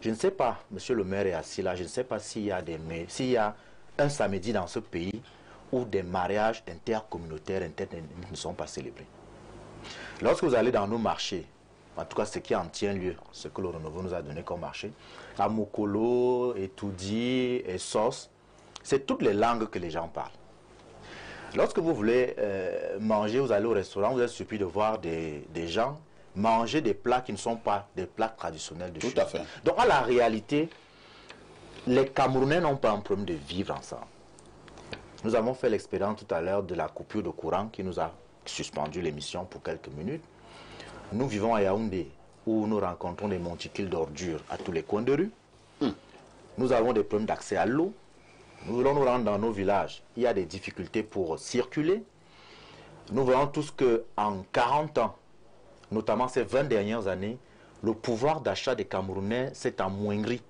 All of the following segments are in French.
Je ne sais pas, monsieur le maire est assis là, je ne sais pas s'il y a un samedi dans ce pays où des mariages intercommunautaires ne sont pas célébrés. Lorsque vous allez dans nos marchés, en tout cas ce qui en tient lieu, ce que le renouveau nous a donné comme marché, à Mokolo, Etoudi, et Sos, c'est toutes les langues que les gens parlent. Lorsque vous voulez manger, vous allez au restaurant, vous êtes surpris de voir des gens manger des plats qui ne sont pas des plats traditionnels de chez nous. Tout à fait. Donc, à la réalité, les Camerounais n'ont pas un problème de vivre ensemble. Nous avons fait l'expérience tout à l'heure de la coupure de courant qui nous a suspendu l'émission pour quelques minutes. Nous vivons à Yaoundé, où nous rencontrons des monticules d'ordures à tous les coins de rue. Nous avons des problèmes d'accès à l'eau. Nous voulons nous rendre dans nos villages. Il y a des difficultés pour circuler. Nous voyons tous qu'en 40 ans, notamment ces 20 dernières années, le pouvoir d'achat des Camerounais s'est amoindri.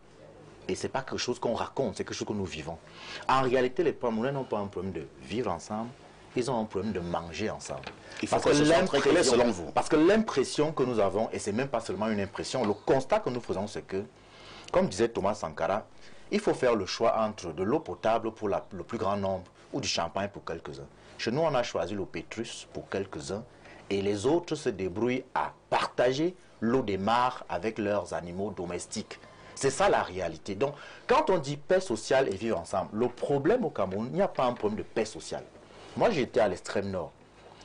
Et ce n'est pas quelque chose qu'on raconte, c'est quelque chose que nous vivons. En réalité, les Camerounais n'ont pas un problème de vivre ensemble, ils ont un problème de manger ensemble. Il faut que ce soit très clair selon vous. Parce que l'impression que nous avons, et ce n'est même pas seulement une impression, le constat que nous faisons, c'est que, comme disait Thomas Sankara, il faut faire le choix entre de l'eau potable pour le plus grand nombre ou du champagne pour quelques-uns. Chez nous, on a choisi l'eau Pétrus pour quelques-uns et les autres se débrouillent à partager l'eau des mares avec leurs animaux domestiques. C'est ça la réalité. Donc, quand on dit paix sociale et vivre ensemble, le problème au Cameroun, il n'y a pas un problème de paix sociale. Moi, j'ai été à l'extrême nord.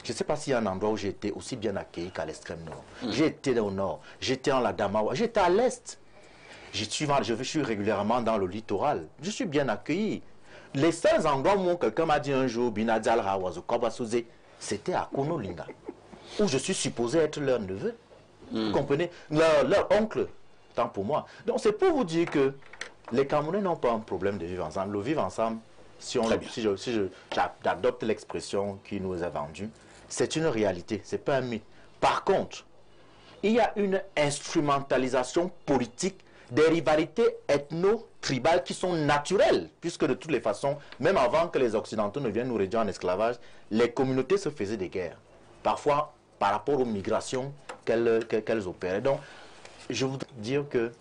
Je ne sais pas s'il y a un endroit où j'ai été aussi bien accueilli qu'à l'extrême nord. J'ai été au nord, j'étais en Ladamawa, j'étais à l'est. Je suis régulièrement dans le littoral. Je suis bien accueilli. Les seuls endroits où quelqu'un m'a dit un jour, c'était à Konolinga, où je suis supposé être leur neveu. Vous comprenez? Leur oncle, tant pour moi. Donc c'est pour vous dire que les Camerounais n'ont pas un problème de vivre ensemble. Le vivre ensemble, si j'adopte l'expression qui nous est vendue, c'est une réalité, ce n'est pas un mythe. Par contre, il y a une instrumentalisation politique des rivalités ethno-tribales qui sont naturelles, puisque de toutes les façons, même avant que les Occidentaux ne viennent nous réduire en esclavage, les communautés se faisaient des guerres, parfois par rapport aux migrations qu'elles opéraient. Donc, je voudrais dire que,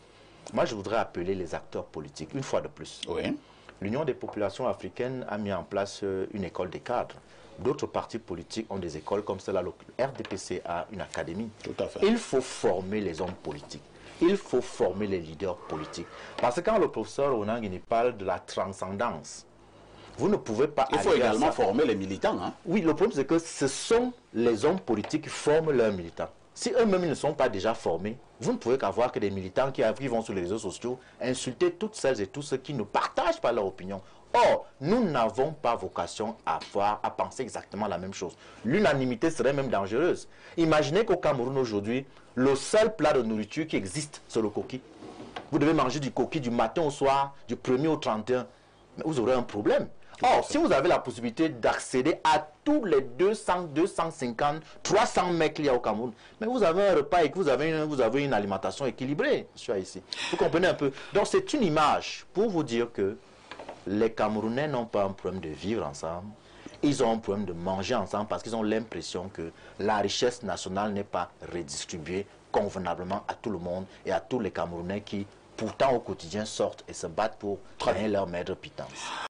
moi je voudrais appeler les acteurs politiques, une fois de plus. Oui. L'Union des populations africaines a mis en place une école des cadres. D'autres partis politiques ont des écoles comme celle-là. Le RDPC a une académie. Tout à fait. Il faut former les hommes politiques. Il faut former les leaders politiques. Parce que quand le professeur Onangini parle de la transcendance, vous ne pouvez pas... Il faut également former les militants. Hein? Oui, le problème c'est que ce sont les hommes politiques qui forment leurs militants. Si eux-mêmes ne sont pas déjà formés, vous ne pouvez qu'avoir que des militants qui vont sur les réseaux sociaux insulter toutes celles et tous ceux qui ne partagent pas leur opinion. Or, nous n'avons pas vocation à penser exactement la même chose. L'unanimité serait même dangereuse. Imaginez qu'au Cameroun aujourd'hui, le seul plat de nourriture qui existe, c'est le coquille. Vous devez manger du coquille du matin au soir, du 1er au 31. Mais vous aurez un problème. Or, si vous avez la possibilité d'accéder à tous les 200, 250, 300 mecs qu'il y a au Cameroun, mais vous avez un repas et que vous avez une alimentation équilibrée, monsieur ici. Vous comprenez un peu? Donc, c'est une image pour vous dire que les Camerounais n'ont pas un problème de vivre ensemble. Ils ont un problème de manger ensemble parce qu'ils ont l'impression que la richesse nationale n'est pas redistribuée convenablement à tout le monde et à tous les Camerounais qui, pourtant, au quotidien, sortent et se battent pour gagner leur maigre pitance.